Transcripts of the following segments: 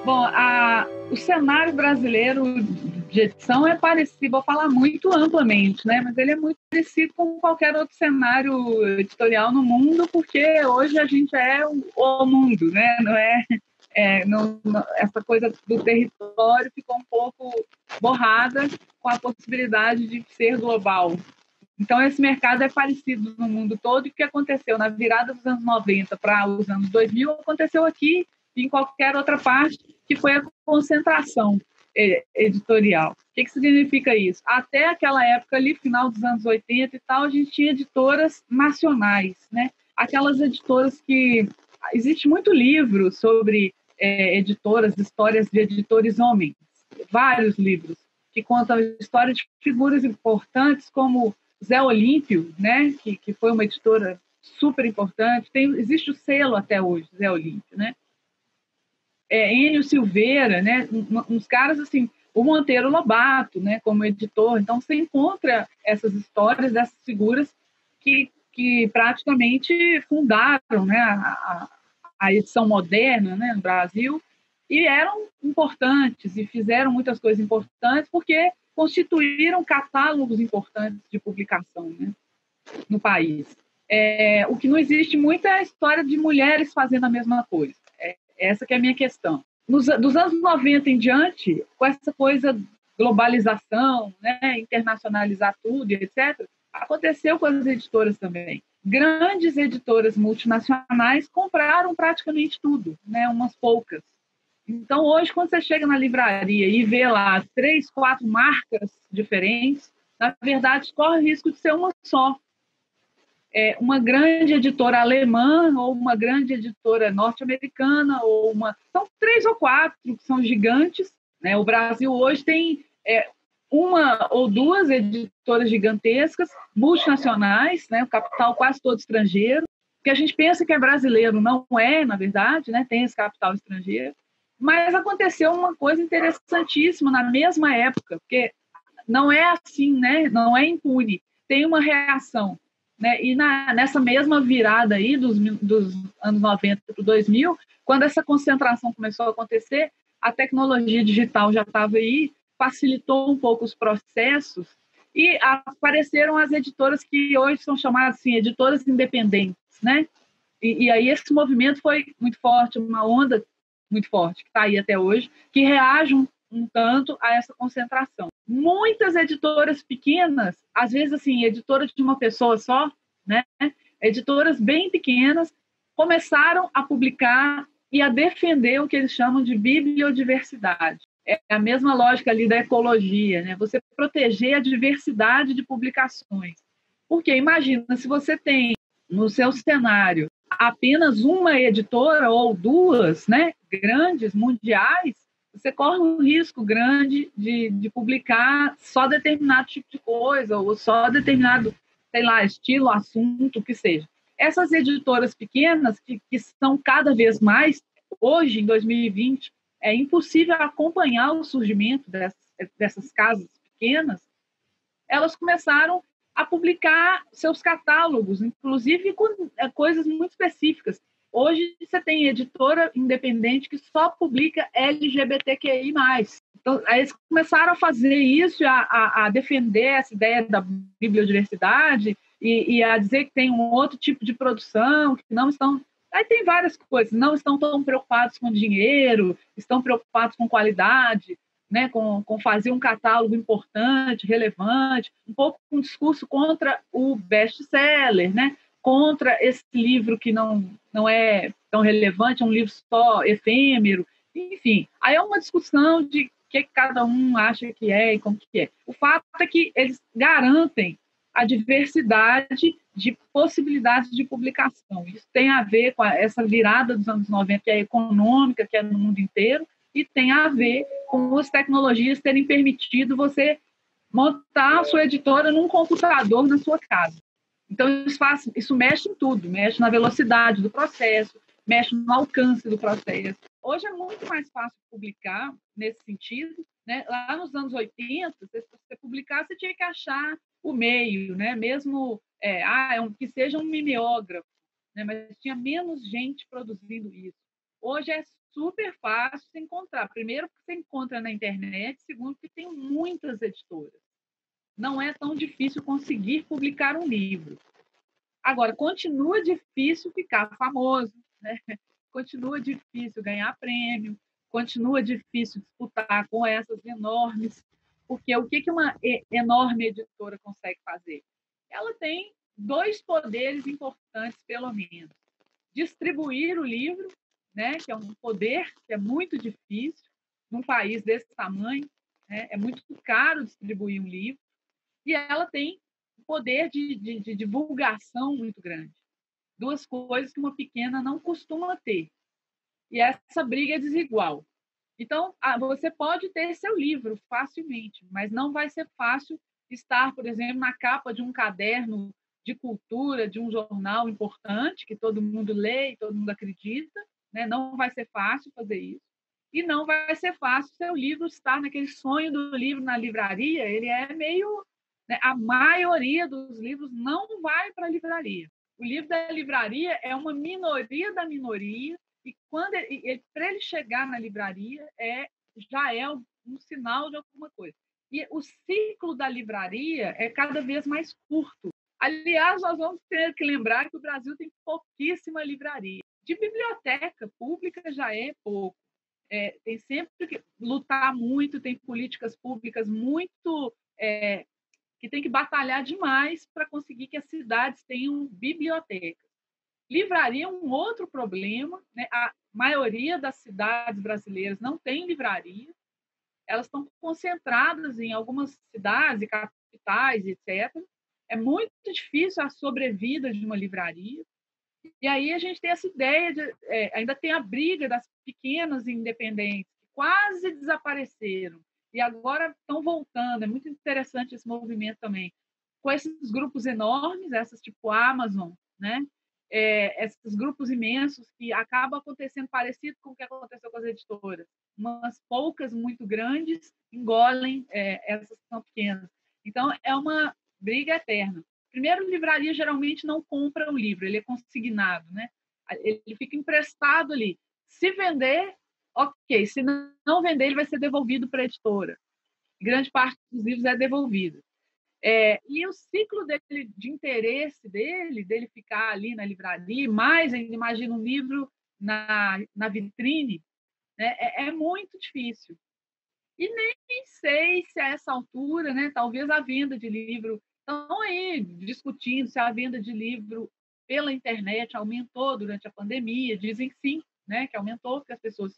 Bom, o cenário brasileiro de edição é parecido, vou falar muito amplamente, né? Mas ele é muito parecido com qualquer outro cenário editorial no mundo, porque hoje a gente é o mundo, né? Essa coisa do território ficou um pouco borrada com a possibilidade de ser global. Então, esse mercado é parecido no mundo todo, e o que aconteceu na virada dos anos 90 para os anos 2000 aconteceu aqui e em qualquer outra parte, que foi a concentração editorial. O que significa isso? Até aquela época ali, final dos anos 80 e tal, a gente tinha editoras nacionais, né? Aquelas editoras que... Existe muito livro sobre editoras, histórias de editores homens, vários livros, que contam a história de figuras importantes como Zé Olímpio, né? que foi uma editora super importante. Existe o selo até hoje, Zé Olímpio, né? Enio Silveira, né? Uns caras assim, o Monteiro Lobato, né? Como editor. Então, você encontra essas histórias dessas figuras que praticamente fundaram, né? a edição moderna, né? No Brasil, e eram importantes e fizeram muitas coisas importantes porque constituíram catálogos importantes de publicação, né? No país. O que não existe muito é a história de mulheres fazendo a mesma coisa. Essa que é a minha questão. Dos anos 90 em diante, com essa coisa globalização, né, internacionalizar tudo, etc., aconteceu com as editoras também. Grandes editoras multinacionais compraram praticamente tudo, né, umas poucas. Então, hoje, quando você chega na livraria e vê lá 3, 4 marcas diferentes, na verdade, corre o risco de ser uma só. Uma grande editora alemã ou uma grande editora norte-americana, são 3 ou 4 que são gigantes, né? O Brasil hoje tem uma ou 2 editoras gigantescas, multinacionais, né? O capital quase todo estrangeiro, que a gente pensa que é brasileiro, não é, na verdade, né? Tem esse capital estrangeiro. Mas aconteceu uma coisa interessantíssima na mesma época, porque não é assim, né? Não é impune, tem uma reação. Né? E nessa mesma virada aí dos anos 90 para 2000, quando essa concentração começou a acontecer, a tecnologia digital já estava aí, facilitou um pouco os processos e apareceram as editoras que hoje são chamadas assim, editoras independentes, né? E aí esse movimento foi muito forte, uma onda muito forte, que está aí até hoje, que reage um tanto a essa concentração. Muitas editoras pequenas, às vezes assim, editoras de uma pessoa só, né? Editoras bem pequenas, começaram a publicar e a defender o que eles chamam de bibliodiversidade. É a mesma lógica ali da ecologia, né? Você proteger a diversidade de publicações. Porque imagina, se você tem no seu cenário apenas uma editora ou 2, né, grandes, mundiais, você corre um risco grande de publicar só determinado tipo de coisa, ou só determinado, sei lá, estilo, assunto, o que seja. Essas editoras pequenas, que são cada vez mais, hoje, em 2020, é impossível acompanhar o surgimento dessas casas pequenas, elas começaram a publicar seus catálogos, inclusive com coisas muito específicas. Hoje você tem editora independente que só publica LGBTQI+. Então, aí eles começaram a fazer isso, a defender essa ideia da bibliodiversidade e a dizer que tem um outro tipo de produção, que não estão... Aí tem várias coisas, não estão tão preocupados com dinheiro, estão preocupados com qualidade, né, com fazer um catálogo importante, relevante, um pouco um discurso contra o best-seller, né, contra esse livro que não é tão relevante, é um livro só efêmero, enfim. Aí é uma discussão de o que cada um acha que é e como que é. O fato é que eles garantem a diversidade de possibilidades de publicação. Isso tem a ver com essa virada dos anos 90, que é econômica, que é no mundo inteiro, e tem a ver com as tecnologias terem permitido você montar a sua editora num computador na sua casa. Então, isso mexe em tudo, mexe na velocidade do processo, mexe no alcance do processo. Hoje é muito mais fácil publicar nesse sentido, né? Lá nos anos 80, se você publicar, você tinha que achar o meio, né? Mesmo que seja um mimeógrafo, né? Mas tinha menos gente produzindo isso. Hoje é super fácil de encontrar. Primeiro, porque você encontra na internet. Segundo, porque tem muitas editoras. Não é tão difícil conseguir publicar um livro. Agora, continua difícil ficar famoso, né? Continua difícil ganhar prêmio, continua difícil disputar com essas enormes, porque o que uma enorme editora consegue fazer? Ela tem dois poderes importantes, pelo menos. Distribuir o livro, né, que é um poder que é muito difícil num país desse tamanho, né? É muito caro distribuir um livro, e ela tem um poder de divulgação muito grande. Duas coisas que uma pequena não costuma ter. E essa briga é desigual. Então, você pode ter seu livro facilmente, mas não vai ser fácil estar, por exemplo, na capa de um caderno de cultura, de um jornal importante, que todo mundo lê e todo mundo acredita, né? Não vai ser fácil fazer isso. E não vai ser fácil seu livro estar naquele sonho do livro na livraria, ele é meio... Né? A maioria dos livros não vai para a livraria. O livro da livraria é uma minoria da minoria, e quando para ele chegar na livraria já é um sinal de alguma coisa. E o ciclo da livraria é cada vez mais curto. Aliás, nós vamos ter que lembrar que o Brasil tem pouquíssima livraria. De biblioteca pública já é pouco. Tem sempre que lutar muito, tem políticas públicas muito... que tem que batalhar demais para conseguir que as cidades tenham bibliotecas. Livraria é um outro problema, né? A maioria das cidades brasileiras não tem livraria, elas estão concentradas em algumas cidades e capitais, etc. É muito difícil a sobrevida de uma livraria. E aí a gente tem essa ideia ainda tem a briga das pequenas independentes, que quase desapareceram e agora estão voltando. É muito interessante esse movimento também. Com esses grupos enormes, essas tipo Amazon, né? Esses grupos imensos que acabam acontecendo parecido com o que aconteceu com as editoras. Umas poucas muito grandes engolem essas que são pequenas. Então, é uma briga eterna. Primeiro, livraria geralmente não compra o livro, ele é consignado, né? Ele fica emprestado ali. Se vender, ok. Se não vender, ele vai ser devolvido para a editora. Grande parte dos livros é devolvido. E o ciclo dele, de interesse dele ficar ali na livraria, mais ainda imagina um livro na vitrine, né? É muito difícil. E nem sei se a essa altura, né, talvez a venda de livro, estão aí discutindo se a venda de livro pela internet aumentou durante a pandemia, dizem que sim, né, que aumentou, porque as pessoas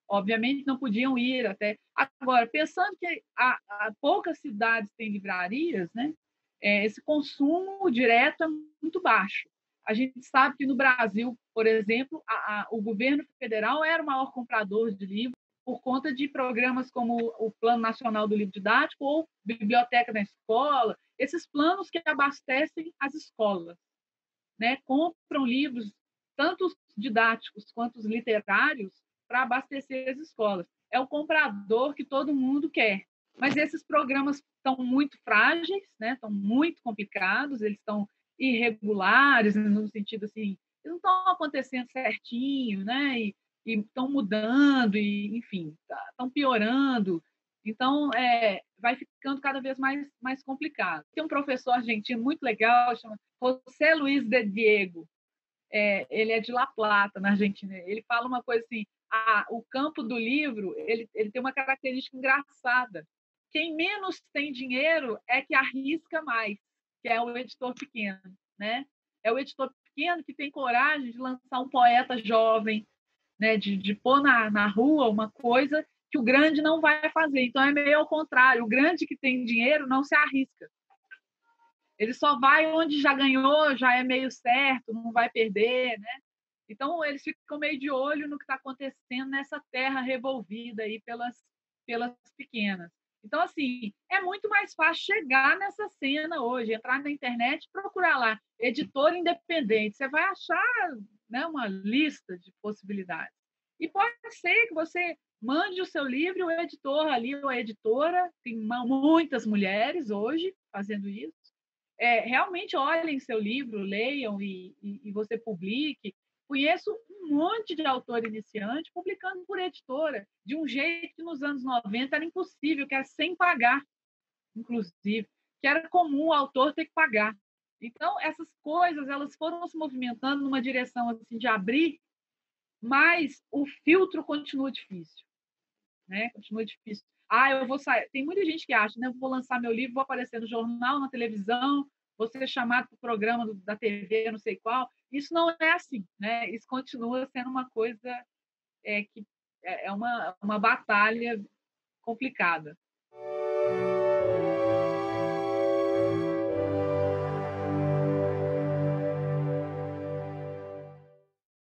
obviamente não podiam ir até... Agora, pensando que há poucas cidades têm livrarias, né, esse consumo direto é muito baixo. A gente sabe que no Brasil, por exemplo, o governo federal era o maior comprador de livros por conta de programas como o Plano Nacional do Livro Didático ou Biblioteca na Escola, esses planos que abastecem as escolas, né? Compram livros, tanto os didáticos quanto os literários, para abastecer as escolas. É o comprador que todo mundo quer. Mas esses programas estão muito frágeis, né? Estão muito complicados, eles estão irregulares, no sentido assim, eles não estão acontecendo certinho, né? E estão mudando, e, enfim, estão piorando. Então, vai ficando cada vez mais complicado. Tem um professor argentino muito legal, chama José Luiz de Diego. Ele é de La Plata, na Argentina. Ele fala uma coisa assim: o campo do livro ele tem uma característica engraçada. Quem menos tem dinheiro é que arrisca mais, que é o editor pequeno, né? É o editor pequeno que tem coragem de lançar um poeta jovem, né? De pôr na rua uma coisa que o grande não vai fazer. Então, é meio ao contrário. O grande que tem dinheiro não se arrisca. Ele só vai onde já ganhou, já é meio certo, não vai perder, né? Então, eles ficam meio de olho no que está acontecendo nessa terra revolvida aí pelas pequenas. Então, assim, é muito mais fácil chegar nessa cena hoje, entrar na internet e procurar lá, editor independente. Você vai achar, né, uma lista de possibilidades. E pode ser que você mande o seu livro e o editor ali, ou a editora, tem muitas mulheres hoje fazendo isso, realmente olhem seu livro, leiam e você publique, Conheço um monte de autor iniciante publicando por editora, de um jeito que nos anos 90 era impossível, que era sem pagar, inclusive, que era comum o autor ter que pagar. Então, essas coisas elas foram se movimentando numa direção assim, de abrir, mas o filtro continua difícil. Né? Continua difícil. Eu vou sair. Tem muita gente que acha, né? Eu vou lançar meu livro, vou aparecer no jornal, na televisão, vou ser chamado para o programa da TV, não sei qual. Isso não é assim, né? Isso continua sendo uma coisa que é uma batalha complicada.